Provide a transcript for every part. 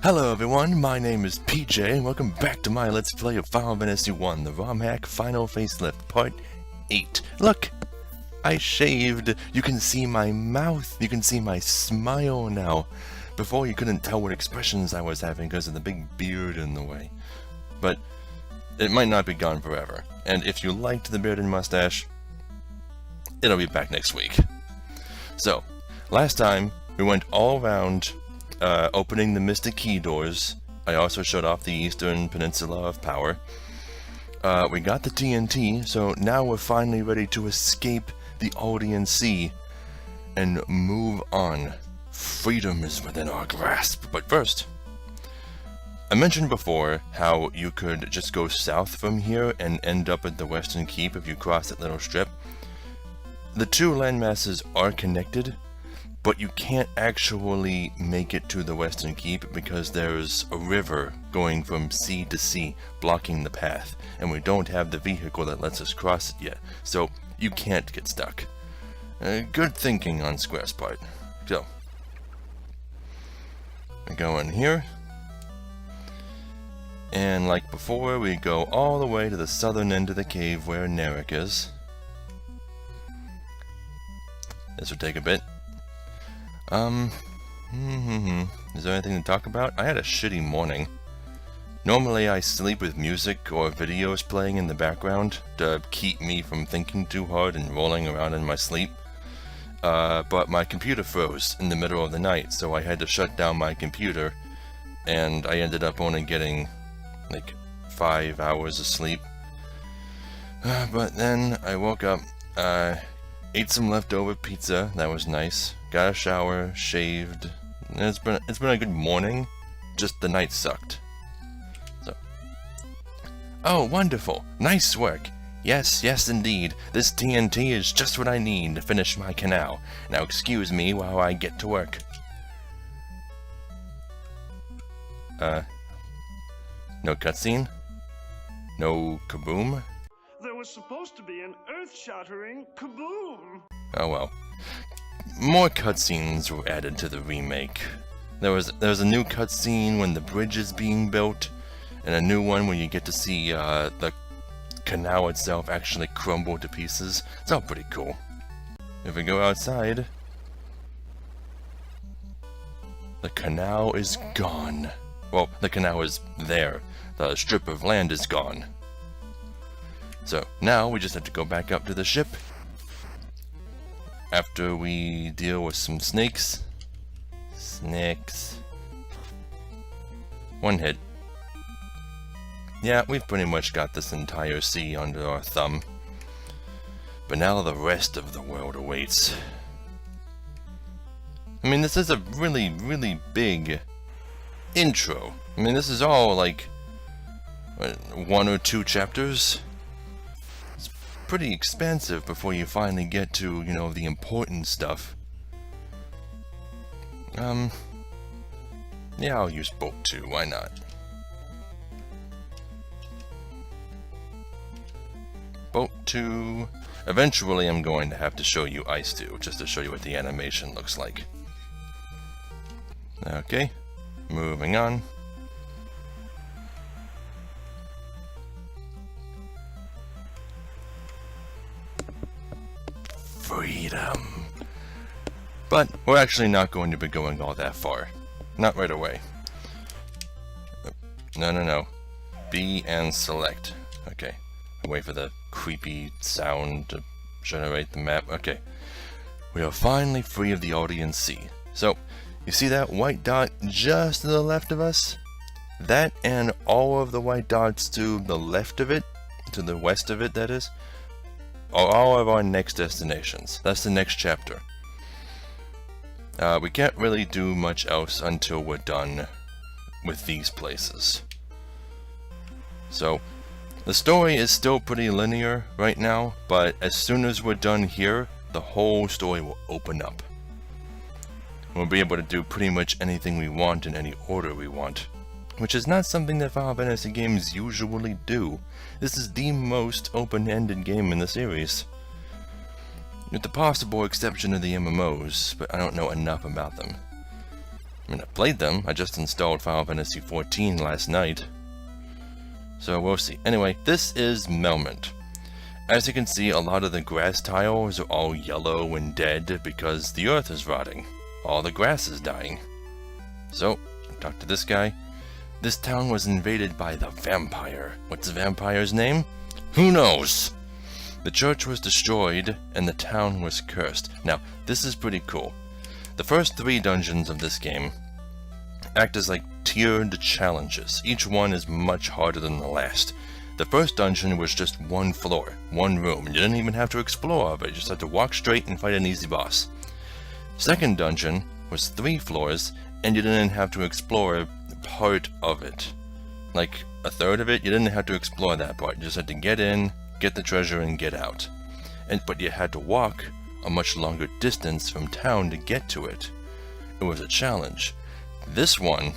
Hello everyone, my name is PJ, and welcome back to my Let's Play of Final Fantasy 1, the ROM hack Final Facelift Part 8. Look! I shaved! You can see my mouth, you can see my smile now. Before you couldn't tell what expressions I was having because of the big beard in the way. But it might not be gone forever, and if you liked the beard and mustache, it'll be back next week. So, last time we went all around opening the Mystic Key doors. I also showed off the Eastern Peninsula of Power. We got the TNT, so now we're finally ready to escape the Aldean Sea and move on. Freedom is within our grasp. But first, I mentioned before how you could just go south from here and end up at the Western Keep if you cross that little strip. The two landmasses are connected, but you can't actually make it to the Western Keep because there's a river going from sea to sea blocking the path, and we don't have the vehicle that lets us cross it yet, so you can't get stuck. Good thinking on Square's part. So, we go in here, and like before, we go all the way to the southern end of the cave where Narek is. This will take a bit. Is there anything to talk about? I had a shitty morning. Normally I sleep with music or videos playing in the background to keep me from thinking too hard and rolling around in my sleep. But my computer froze in the middle of the night, so I had to shut down my computer, and I ended up only getting like 5 hours of sleep. But then I woke up, ate some leftover pizza, that was nice. Got a shower, shaved. It's been a good morning. Just the night sucked. So. Oh, wonderful! Nice work! Yes, yes indeed. This TNT is just what I need to finish my canal. Now excuse me while I get to work. No cutscene? No kaboom? There was supposed to be an earth-shattering kaboom! Oh well. More cutscenes were added to the remake. There was a new cutscene when the bridge is being built, and a new one where you get to see the canal itself actually crumble to pieces. It's all pretty cool. If we go outside, the canal is gone. Well, the canal is there. The strip of land is gone. So now we just have to go back up to the ship. After we deal with some snakes. Snakes. One hit. Yeah, we've pretty much got this entire sea under our thumb. But now the rest of the world awaits. I mean, this is a really, really big intro. I mean, this is all like, what, 1 or 2 chapters? Pretty expansive before you finally get to, you know, the important stuff. Yeah, I'll use Boat 2, why not? Boat 2. Eventually I'm going to have to show you Ice 2, just to show you what the animation looks like. Okay, moving on. Freedom. But we're actually not going to be going all that far. Not right away. No. B and select. Okay. Wait for the creepy sound to generate the map. Okay. We are finally free of the Aldean Sea. So, you see that white dot just to the left of us? That and all of the white dots to the left of it, to the west of it that is, are all of our next destinations. That's the next chapter. We can't really do much else until we're done with these places. So, the story is still pretty linear right now, but as soon as we're done here, the whole story will open up. We'll be able to do pretty much anything we want in any order we want, which is not something that Final Fantasy games usually do. This is the most open-ended game in the series. With the possible exception of the MMOs, but I don't know enough about them. I mean, I played them. I just installed Final Fantasy XIV last night. So we'll see. Anyway, this is Melmond. As you can see, a lot of the grass tiles are all yellow and dead because the earth is rotting. All the grass is dying. So, talk to this guy. This town was invaded by the vampire. What's the vampire's name? Who knows? The church was destroyed and the town was cursed. Now, this is pretty cool. The first 3 dungeons of this game act as like tiered challenges. Each one is much harder than the last. The first dungeon was just 1 floor, 1 room, and you didn't even have to explore of it. You just had to walk straight and fight an easy boss. Second dungeon was 3 floors, and you didn't have to explore part of it. Like a third of it, you didn't have to explore that part. You just had to get in, get the treasure, and get out. But you had to walk a much longer distance from town to get to it. It was a challenge. This one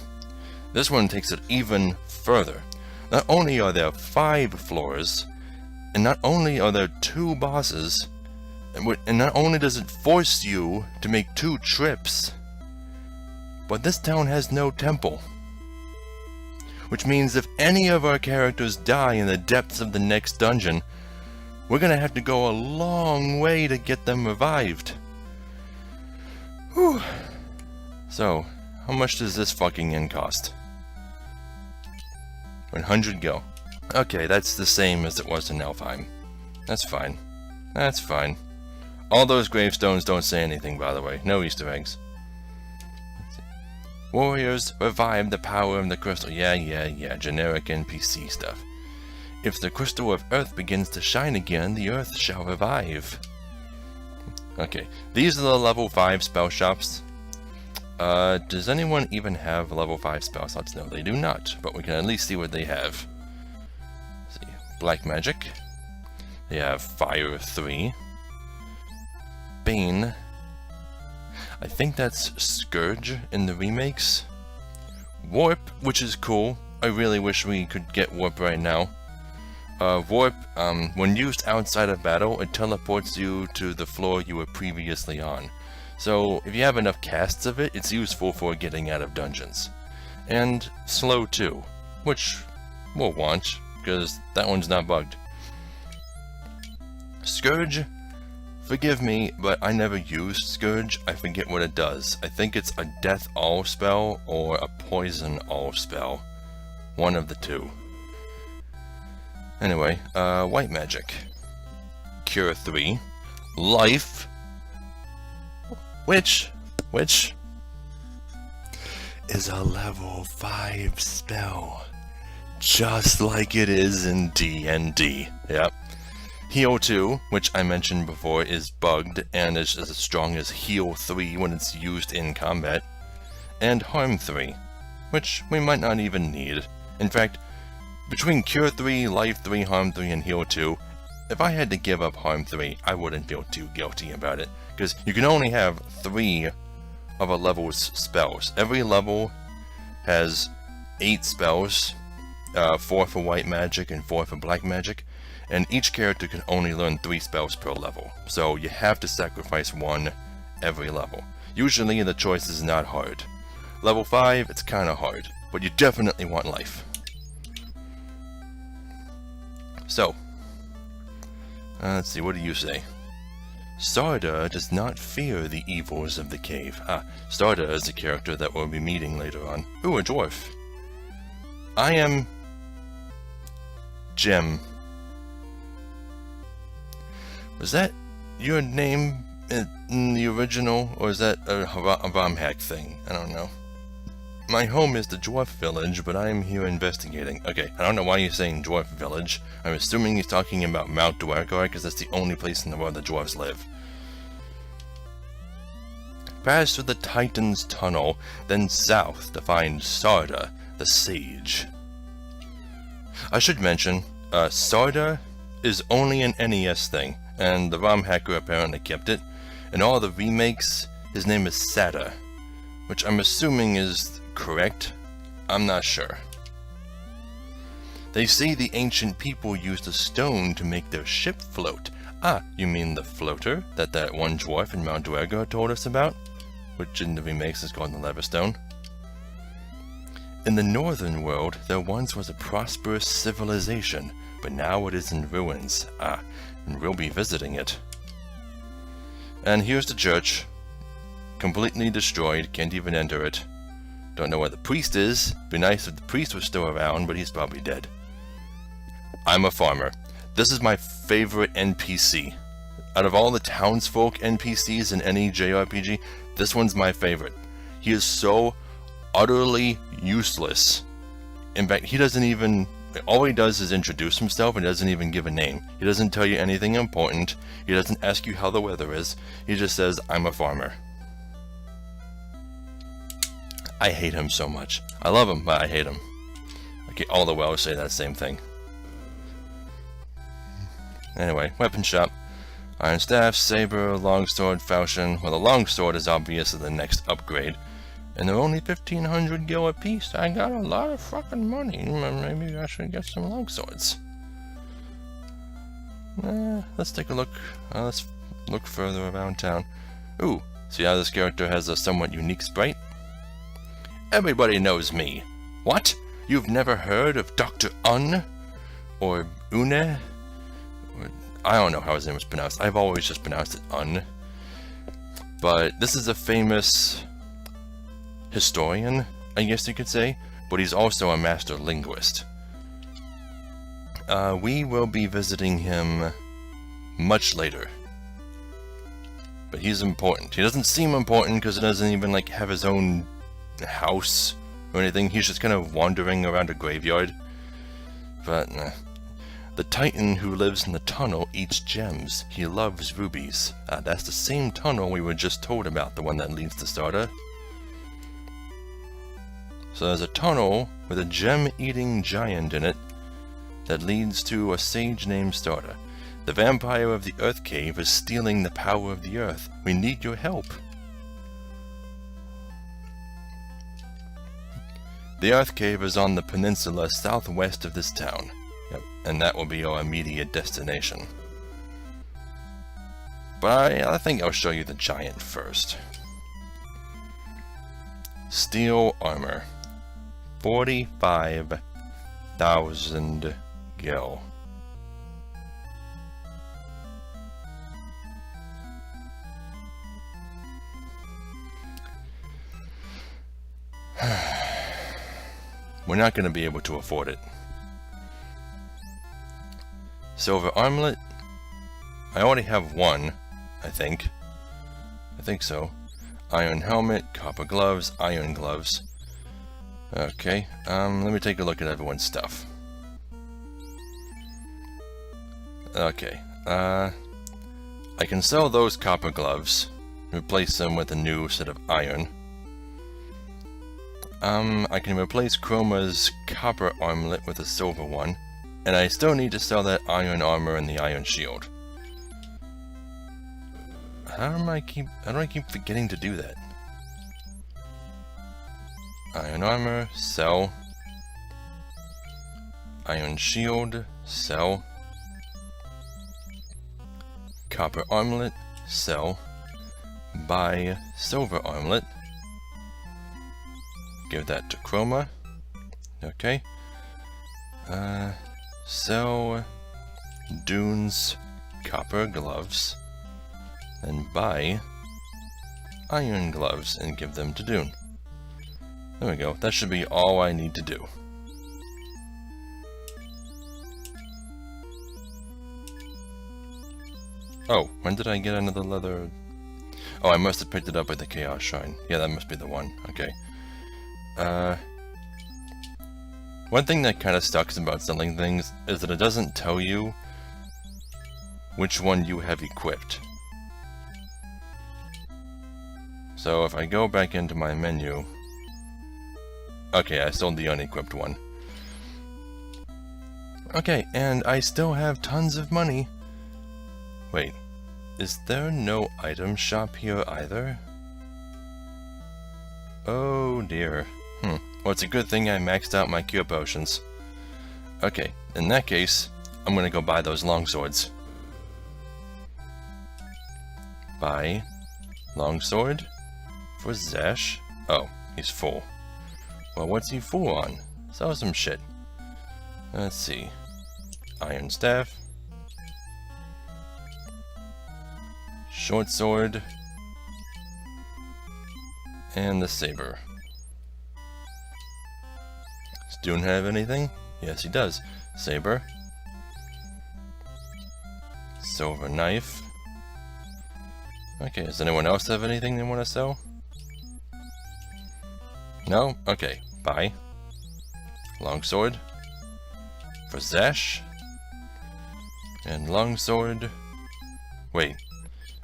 takes it even further. Not only are there 5 floors, and not only are there 2 bosses, and not only does it force you to make 2 trips, but this town has no temple. Which means if any of our characters die in the depths of the next dungeon, we're gonna have to go a long way to get them revived. Whew. So, how much does this fucking inn cost? 100 go. Okay, that's the same as it was in Elfheim. That's fine. That's fine. All those gravestones don't say anything, by the way. No Easter eggs. Warriors, revive the power of the crystal. Yeah, generic NPC stuff. If the crystal of earth begins to shine again, the earth shall revive. Okay, these are the level 5 spell shops. Does anyone even have level 5 spell slots? No, they do not, but we can at least see what they have. Let's see, Black Magic. They have Fire 3. Bane. I think that's Scourge in the remakes. Warp, which is cool. I really wish we could get Warp right now. Warp, when used outside of battle, it teleports you to the floor you were previously on. So, if you have enough casts of it, it's useful for getting out of dungeons. And Slow too, which we'll want, because that one's not bugged. Scourge, forgive me, but I never used Scourge. I forget what it does. I think it's a Death All spell or a Poison All spell. One of the 2. Anyway, White Magic. Cure 3. Life. Which is a level 5 spell. Just like it is in D&D. Yep. Heal 2, which I mentioned before, is bugged and is as strong as Heal 3 when it's used in combat. And Harm 3, which we might not even need. In fact, between Cure 3, Life 3, Harm 3, and Heal 2, if I had to give up Harm 3, I wouldn't feel too guilty about it, because you can only have 3 of a level's spells. Every level has 8 spells, 4 for White Magic and 4 for Black Magic, and each character can only learn 3 spells per level, so you have to sacrifice 1 every level. Usually the choice is not hard. Level 5, it's kinda hard, but you definitely want Life. So, let's see, what do you say? Sarda does not fear the evils of the cave. Sarda is a character that we'll be meeting later on. Ooh, a dwarf. I am... Gem. Was that your name in the original, or is that a ROM hack thing? I don't know. My home is the Dwarf Village, but I am here investigating. Okay, I don't know why you're saying Dwarf Village. I'm assuming he's talking about Mount Dwarkar, because that's the only place in the world the dwarves live. Pass through the Titan's Tunnel, then south to find Sarda, the Sage. I should mention, Sarda is only an NES thing, and the ROM hacker apparently kept it. In all the remakes, his name is Sada, which I'm assuming is correct. I'm not sure. They say the ancient people used a stone to make their ship float. You mean the floater that one dwarf in Mount Dwarkar told us about? Which in the remakes is called the Leverstone. In the northern world, there once was a prosperous civilization, but now it is in ruins. And we'll be visiting it. And here's the church. Completely destroyed, can't even enter it. Don't know where the priest is. Be nice if the priest was still around, but he's probably dead. I'm a farmer. This is my favorite NPC. Out of all the townsfolk NPCs in any JRPG, this one's my favorite. He is so utterly useless. In fact, he doesn't even... all he does is introduce himself and doesn't even give a name. He doesn't tell you anything important. He doesn't ask you how the weather is. He just says, I'm a farmer. I hate him so much. I love him, but I hate him. Okay, all the wells say that same thing. Anyway, weapon shop. Iron staff, saber, longsword, falchion. Well, the longsword is obviously the next upgrade. And they're only 1,500 gil a piece. I got a lot of fucking money. Maybe I should get some longswords. Let's take a look. Let's look further around town. Ooh, see how this character has a somewhat unique sprite? Everybody knows me. What? You've never heard of Dr. Un? Or Une? Or, I don't know how his name is pronounced. I've always just pronounced it Un. But this is a famous historian, I guess you could say, but he's also a master linguist. We will be visiting him much later. But he's important. He doesn't seem important because he doesn't even like have his own house or anything. He's just kind of wandering around a graveyard. But the Titan who lives in the tunnel eats gems. He loves rubies. That's the same tunnel we were just told about, the one that leads to Starta. So there's a tunnel with a gem-eating giant in it that leads to a sage named Starta. The vampire of the Earth Cave is stealing the power of the Earth. We need your help. The Earth Cave is on the peninsula southwest of this town. Yep, and that will be our immediate destination. But I think I'll show you the giant first. Steel armor. 45,000 gil. We're not going to be able to afford it. Silver armlet. I already have one, I think. I think so. Iron helmet, copper gloves, iron gloves. Okay, let me take a look at everyone's stuff. Okay, I can sell those copper gloves, replace them with a new set of iron. I can replace Chroma's copper armlet with a silver one, and I still need to sell that iron armor and the iron shield. How do I keep forgetting to do that? Iron armor, sell. Iron shield, sell. Copper armlet, sell. Buy silver armlet. Give that to Chroma. Okay. Sell Dune's copper gloves. And buy iron gloves and give them to Dune. There we go. That should be all I need to do. Oh, when did I get another leather? Oh, I must have picked it up at the Chaos Shrine. Yeah, that must be the one. Okay. One thing that kind of sucks about selling things is that it doesn't tell you which one you have equipped. So if I go back into my menu... Okay, I sold the unequipped one. Okay, and I still have tons of money. Wait, is there no item shop here either? Oh dear. Well, it's a good thing I maxed out my cure potions. Okay, in that case, I'm gonna go buy those longswords. Buy longsword for Zash. Oh, he's full. Well, what's he full on? Sell some shit. Let's see. Iron staff. Short sword. And the saber. Does Dune have anything? Yes, he does. Saber. Silver knife. Okay, does anyone else have anything they want to sell? No? Okay, buy. Longsword. For Zash. And longsword. Wait,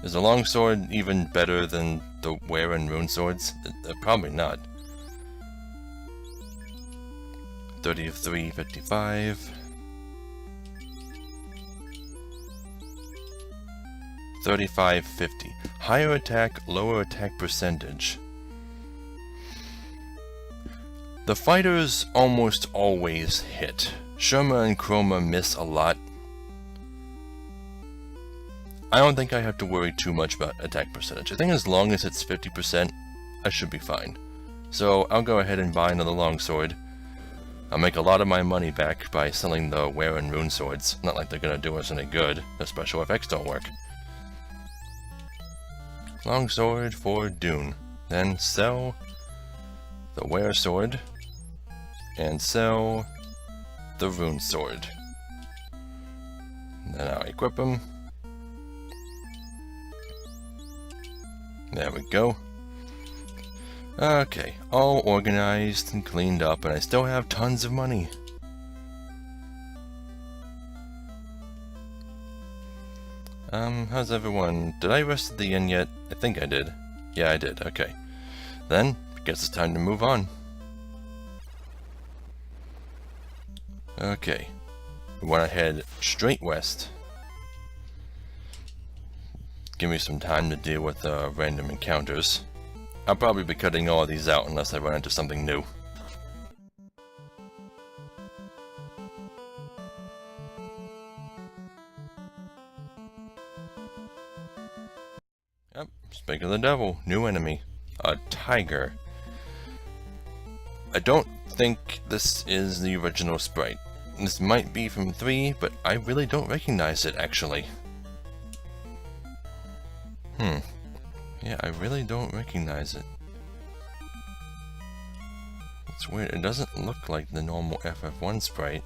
is the longsword even better than the wear and rune swords? Probably not. 33.55. 35.50. Higher attack, lower attack percentage. The fighters almost always hit. Sherma and Chroma miss a lot. I don't think I have to worry too much about attack percentage. I think as long as it's 50%, I should be fine. So I'll go ahead and buy another longsword. I'll make a lot of my money back by selling the wear and rune swords. Not like they're gonna do us any good. The special effects don't work. Longsword for Dune. Then sell the wear sword. And sell the rune sword. Then I'll equip them. There we go. Okay, all organized and cleaned up, and I still have tons of money. How's everyone? Did I rest at the inn yet? I think I did. Yeah, I did. Okay. Then, guess it's time to move on. Okay. We want to head straight west. Give me some time to deal with random encounters. I'll probably be cutting all of these out unless I run into something new. Yep, speak of the devil, new enemy. A tiger. I don't think this is the original sprite. This might be from 3, but I really don't recognize it, actually. Yeah, I really don't recognize it. It's weird, it doesn't look like the normal FF1 sprite.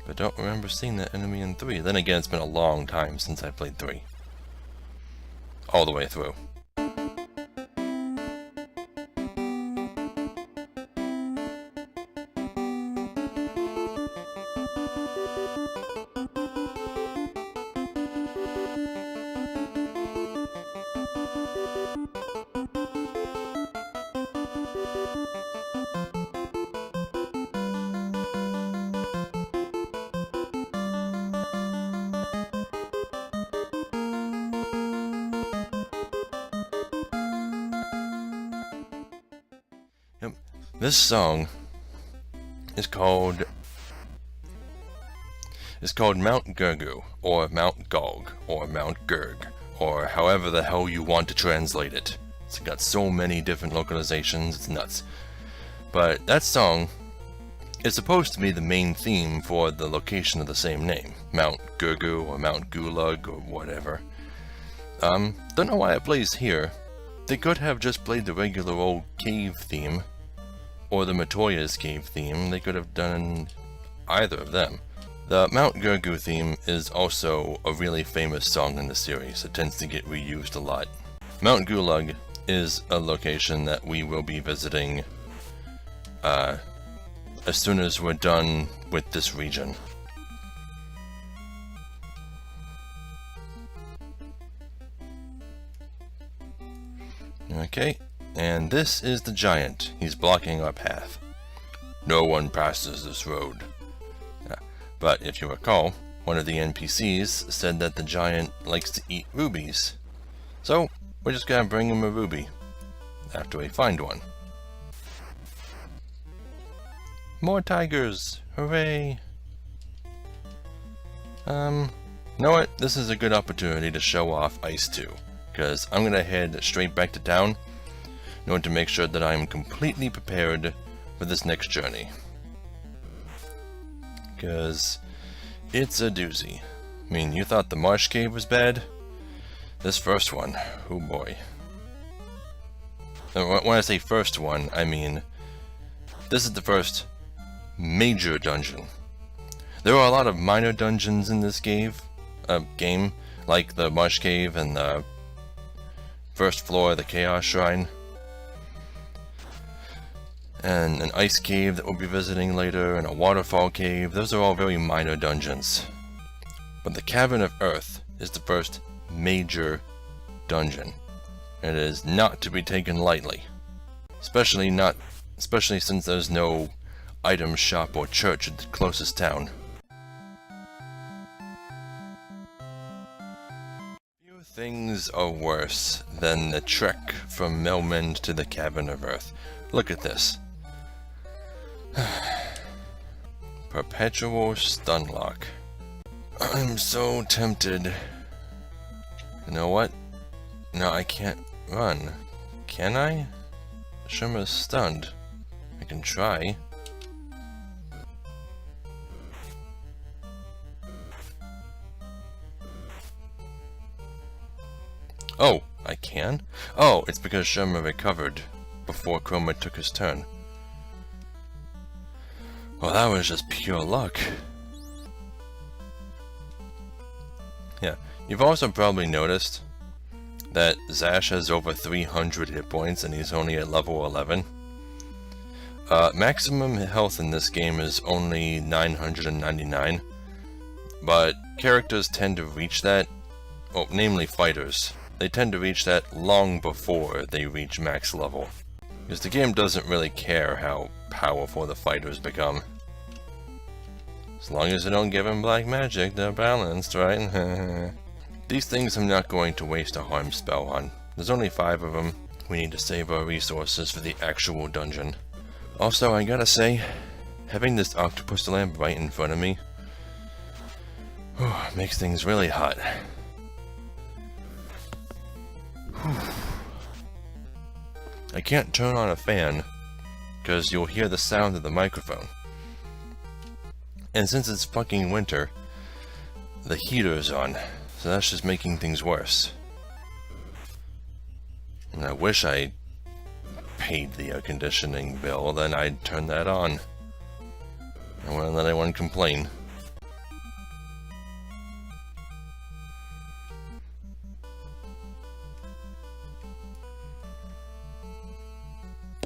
But don't remember seeing that enemy in 3. Then again, it's been a long time since I played 3. All the way through. This song is called Mount Gurgu, or Mount Gog, or Mount Gurg, or however the hell you want to translate it. It's got so many different localizations, it's nuts. But that song is supposed to be the main theme for the location of the same name, Mount Gurgu, or Mount Gulag, or whatever. Don't know why it plays here. They could have just played the regular old cave theme, or the Matoya's cave theme. They could have done either of them. The Mount Gurgu theme is also a really famous song in the series. It tends to get reused a lot. Mount Gulag is a location that we will be visiting as soon as we're done with this region. Okay. And this is the giant. He's blocking our path. No one passes this road. But if you recall, one of the NPCs said that the giant likes to eat rubies. So, we're just gonna bring him a ruby after we find one. More tigers! Hooray! You know what? This is a good opportunity to show off Ice 2, because I'm gonna head straight back to town in order to make sure that I'm completely prepared for this next journey. Because it's a doozy. I mean, you thought the marsh cave was bad? This first one, oh boy. And when I say first one, I mean this is the first major dungeon. There are a lot of minor dungeons in this game, like the marsh cave and the first floor of the Chaos Shrine, and an ice cave that we'll be visiting later, and a waterfall cave. Those are all very minor dungeons. But the Cavern of Earth is the first major dungeon. It is not to be taken lightly. Especially since there's no item shop or church at the closest town. Few things are worse than the trek from Melmond to the Cavern of Earth. Look at this. Perpetual stunlock. I'm so tempted. You know what? No, I can't run. Can I? Shimmer's stunned. I can try. Oh, I can? Oh, it's because Shimmer recovered before Chroma took his turn. Well, that was just pure luck. Yeah, you've also probably noticed that Zash has over 300 hit points and he's only at level 11. Maximum health in this game is only 999, but characters tend to reach that, well, namely fighters. They tend to reach that long before they reach max level, because the game doesn't really care how powerful the fighters become. As long as they don't give them black magic, they're balanced, right? These things I'm not going to waste a harm spell on. There's only 5 of them. We need to save our resources for the actual dungeon. Also, I gotta say, having this octopus lamp right in front of me makes things really hot. I can't turn on a fan because you'll hear the sound of the microphone. And since it's fucking winter, the heater's on, so that's just making things worse. And I wish I paid the air conditioning bill, then I'd turn that on. I wouldn't let anyone complain.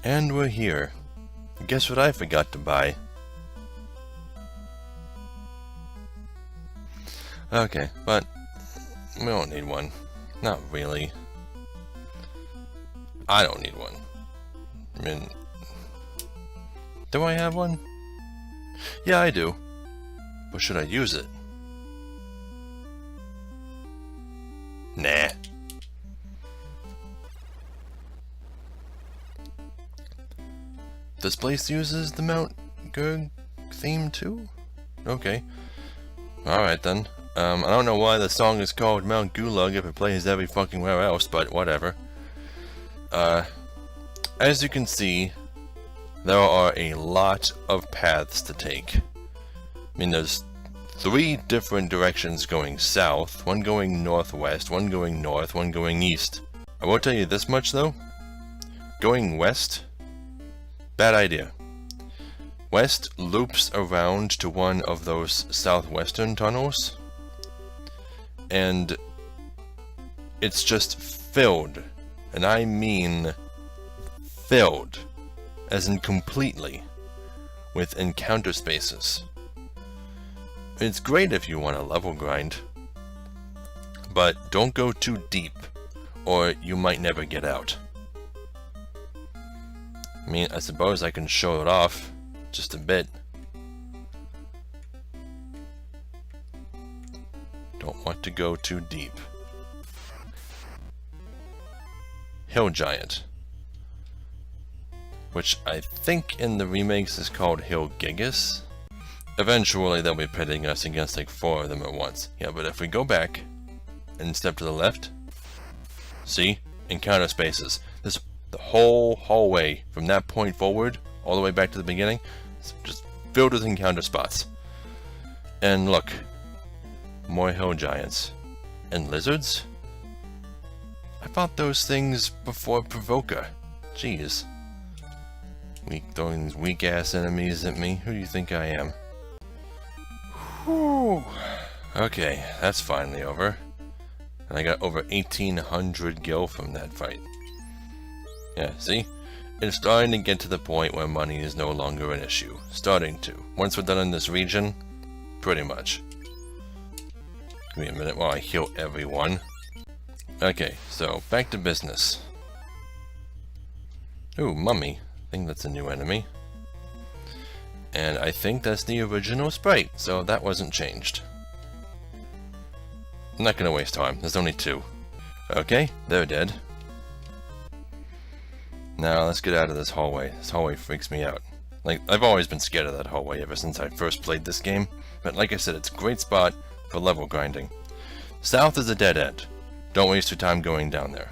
And we're here. Guess what I forgot to buy? Okay, but we don't need one. Not really. I don't need one. I mean, do I have one? Yeah, I do. But should I use it? Nah. This place uses the Mount Gurg theme too? Okay. Alright then. I don't know why the song is called Mount Gulag if it plays every fucking where else, but whatever. As you can see, there are a lot of paths to take. I mean, there's 3 different directions going south, one going northwest, one going north, one going east. I will tell you this much though. Going west, bad idea. West loops around to one of those southwestern tunnels, and it's just filled, and I mean filled, as in completely, with encounter spaces. It's great if you want a level grind, but don't go too deep, or you might never get out. I mean, I suppose I can show it off just a bit. Don't want to go too deep. Hill Giant, which I think in the remakes is called Hill Gigas. Eventually they'll be pitting us against like 4 of them at once. Yeah, but if we go back and step to the left, see? Encounter spaces. This the whole hallway from that point forward, all the way back to the beginning. It's just filled with encounter spots. And look, more hill giants. And lizards? I fought those things before Provoker. Jeez. Throwing these weak-ass enemies at me. Who do you think I am? Whew. Okay, that's finally over. And I got over 1,800 gil from that fight. Yeah, see? It's starting to get to the point where money is no longer an issue. Starting to. Once we're done in this region, pretty much. Give me a minute while I heal everyone. Okay, so back to business. Ooh, mummy. I think that's a new enemy. And I think that's the original sprite, so that wasn't changed. I'm not gonna waste time, there's only 2. Okay, they're dead. Now let's get out of this hallway. This hallway freaks me out. Like, I've always been scared of that hallway ever since I first played this game, but like I said, it's a great spot for level grinding. South is a dead end. Don't waste your time going down there.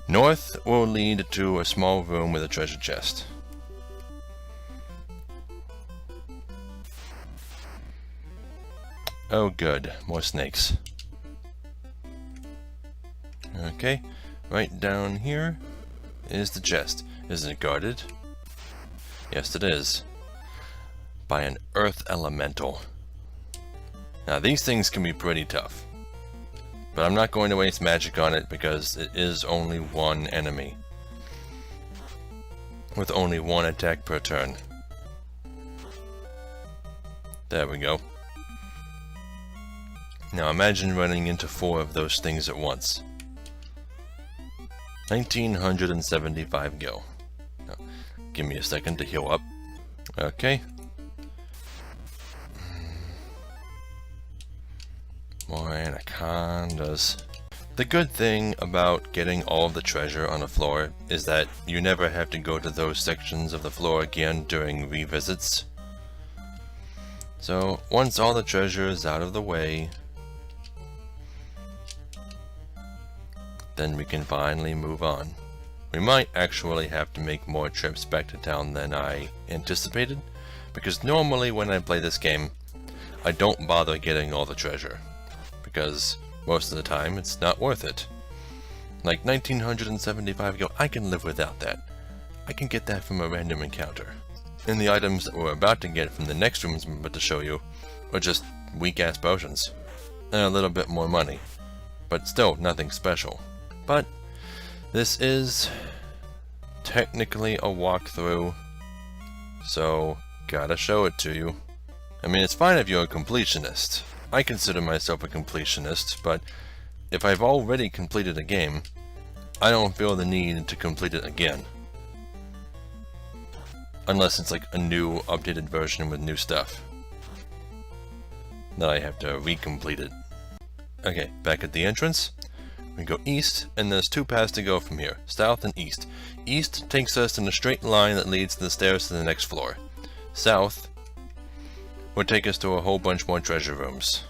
North will lead to a small room with a treasure chest. Oh good, more snakes. Okay, right down here is the chest. Is it guarded? Yes, it is. By an earth elemental. Now these things can be pretty tough. But I'm not going to waste magic on it because it is only one enemy. With only one attack per turn. There we go. Now imagine running into 4 of those things at once. 1,975 gil. Now, give me a second to heal up. Okay. More anacondas. The good thing about getting all of the treasure on a floor is that you never have to go to those sections of the floor again during revisits. So once all the treasure is out of the way, then we can finally move on. We might actually have to make more trips back to town than I anticipated, because normally when I play this game, I don't bother getting all the treasure, because most of the time it's not worth it. Like 1,975 gil, I can live without that. I can get that from a random encounter. And the items that we're about to get from the next rooms I'm about to show you are just weak-ass potions. And a little bit more money. But still, nothing special. But this is technically a walkthrough, so gotta show it to you. I mean, it's fine if you're a completionist. I consider myself a completionist, but if I've already completed a game, I don't feel the need to complete it again. Unless it's like a new, updated version with new stuff. Then I have to recomplete it. Okay, back at the entrance. We go east, and there's 2 paths to go from here, south and east. East takes us in a straight line that leads to the stairs to the next floor. South will take us to a whole bunch more treasure rooms.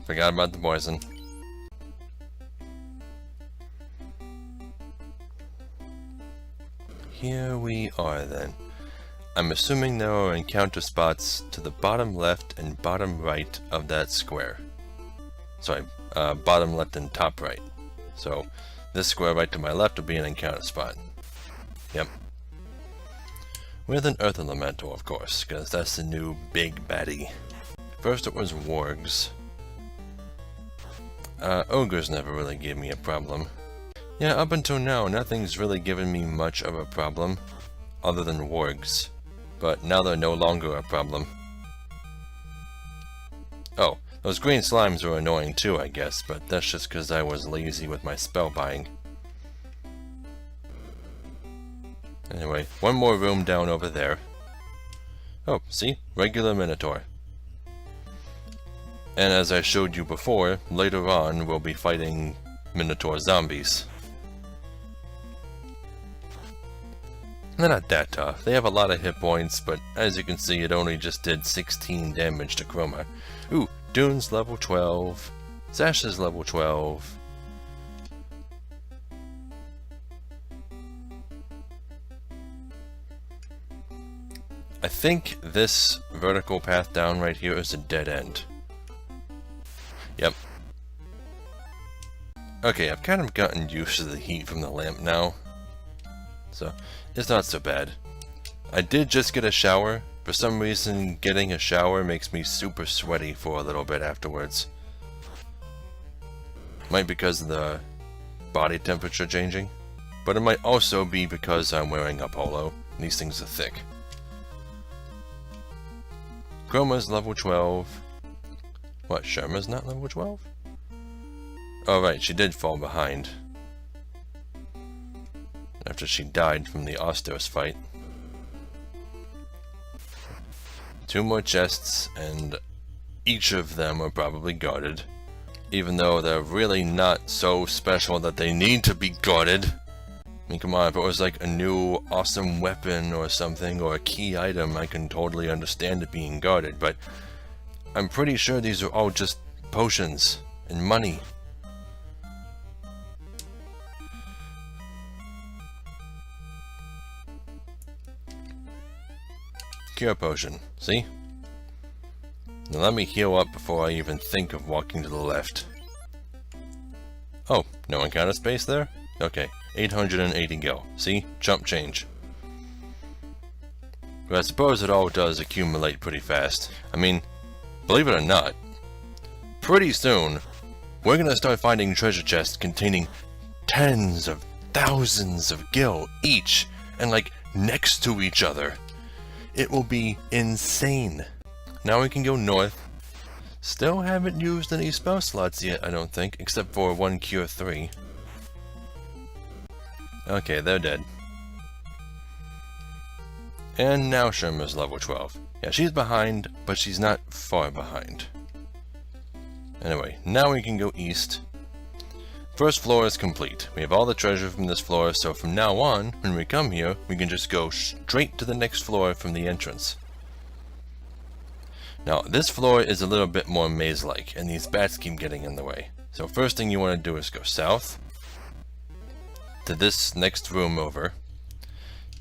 Forgot about the poison. Here we are then. I'm assuming there are encounter spots to the bottom left and bottom right of that square. Sorry, bottom left and top right. So this square right to my left will be an encounter spot. Yep. With an earth elemental, of course, because that's the new big baddie. First it was wargs. Ogres never really gave me a problem. Yeah, up until now, nothing's really given me much of a problem, other than wargs. But now they're no longer a problem. Oh, those green slimes were annoying too, I guess, but that's just because I was lazy with my spell buying. Anyway, one more room down over there. Oh, see? Regular Minotaur. And as I showed you before, later on we'll be fighting Minotaur zombies. They're not that tough. They have a lot of hit points, but as you can see, it only just did 16 damage to Chroma. Ooh, Dune's level 12. Zash is level 12. I think this vertical path down right here is a dead end. Yep. Okay, I've kind of gotten used to the heat from the lamp now, so it's not so bad. I did just get a shower. For some reason, getting a shower makes me super sweaty for a little bit afterwards. Might be because of the body temperature changing, but it might also be because I'm wearing a polo. These things are thick. Chroma's level 12. What, Sherma's not level 12? Oh right, she did fall behind. After she died from the Ostos fight. 2 more chests, and each of them are probably guarded. Even though they're really not so special that they need to be guarded. I mean, come on, if it was like a new awesome weapon or something, or a key item, I can totally understand it being guarded, but I'm pretty sure these are all just potions and money. Cure potion, see? Now let me heal up before I even think of walking to the left. Oh, no encounter space there? Okay, 880 go. See? Chump change. But I suppose it all does accumulate pretty fast. I mean, believe it or not, pretty soon, we're gonna start finding treasure chests containing tens of thousands of gil each, and like next to each other. It will be insane. Now we can go north. Still haven't used any spell slots yet, I don't think, except for 1 cure 3. Okay, they're dead. And now Sherma's level 12. Yeah, she's behind, but she's not far behind. Anyway, now we can go east. First floor is complete. We have all the treasure from this floor, so from now on, when we come here, we can just go straight to the next floor from the entrance. Now, this floor is a little bit more maze-like, and these bats keep getting in the way. So first thing you want to do is go south to this next room over.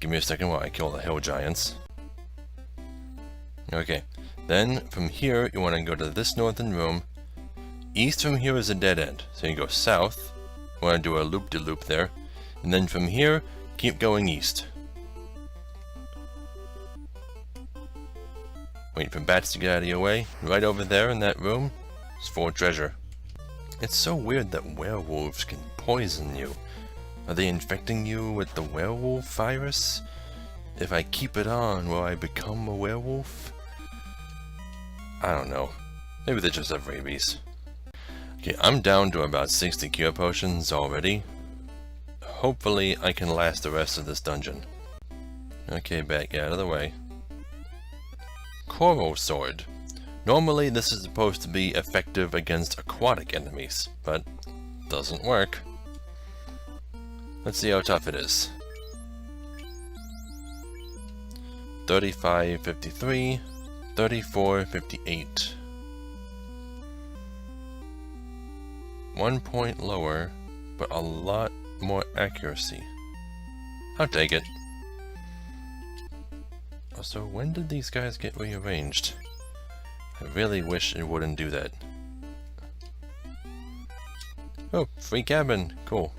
Give me a second while I kill the hill giants. Okay, then from here you want to go to this northern room. East from here is a dead end, so you go south. You want to do a loop-de-loop there, and then from here keep going east. Wait for bats to get out of your way. Right over there in that room is 4 treasure. It's so weird that werewolves can poison you. Are they infecting you with the werewolf virus? If I keep it on, will I become a werewolf? I don't know. Maybe they just have rabies. Okay, I'm down to about 60 cure potions already. Hopefully I can last the rest of this dungeon. Okay, bat, get out of the way. Coral Sword. Normally this is supposed to be effective against aquatic enemies, but doesn't work. Let's see how tough it is. 3553, 3458. 1 point lower, but a lot more accuracy. I'll take it. Also, when did these guys get rearranged? I really wish it wouldn't do that. Oh, free cabin. Cool.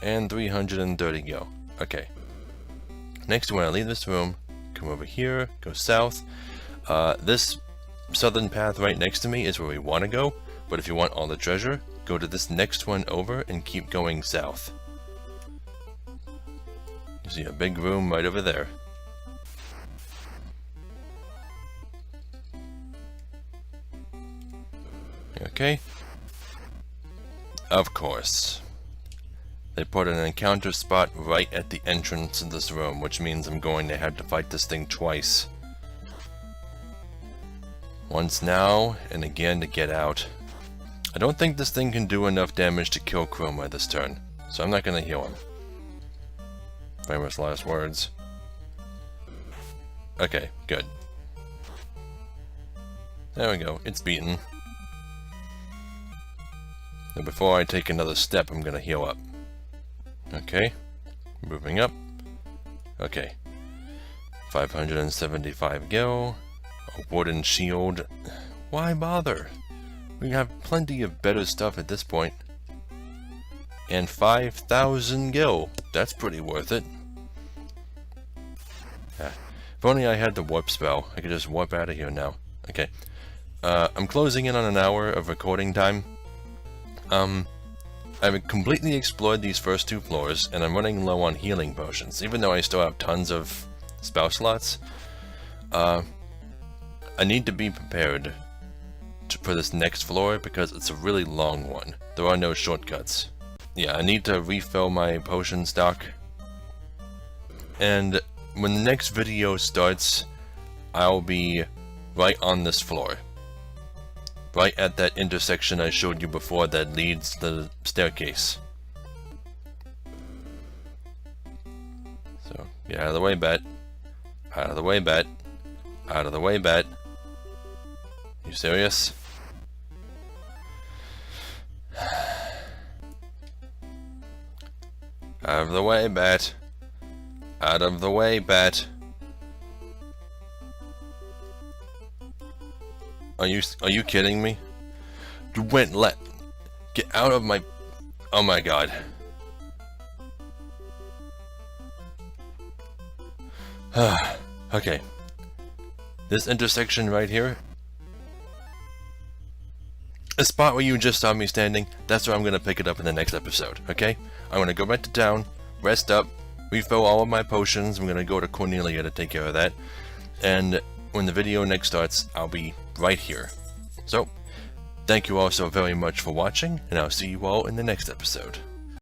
And 330 go. Okay. Next, when I leave this room, come over here, go south. This southern path right next to me is where we want to go, but if you want all the treasure, go to this next one over and keep going south. You see a big room right over there. Okay. Of course. They put an encounter spot right at the entrance to this room, which means I'm going to have to fight this thing twice. Once now, and again to get out. I don't think this thing can do enough damage to kill Chroma this turn, so I'm not going to heal him. Famous last words. Okay, good. There we go, it's beaten. Now before I take another step, I'm gonna heal up. Okay, moving up. Okay, 575 gil, a wooden shield. Why bother? We have plenty of better stuff at this point. And 5,000 gil. That's pretty worth it. If only I had the warp spell. I could just warp out of here now. Okay. I'm closing in on an hour of recording time. I've completely explored these first 2 floors, and I'm running low on healing potions, even though I still have tons of spell slots. I need to be prepared for this next floor because it's a really long one. There are no shortcuts. Yeah, I need to refill my potion stock. And when the next video starts, I'll be right on this floor. Right at that intersection I showed you before that leads to the staircase. So, get out of the way, bat. Out of the way, bat. Out of the way, bat. You serious? Out of the way, bat. Out of the way, bat. Are you kidding me? You went get out of my... Oh my god. Okay. This intersection right here. The spot where you just saw me standing, that's where I'm gonna pick it up in the next episode, okay? I'm gonna go back to town, rest up, refill all of my potions. I'm gonna go to Cornelia to take care of that. And when the video next starts, I'll be right here. So, thank you all so very much for watching, and I'll see you all in the next episode.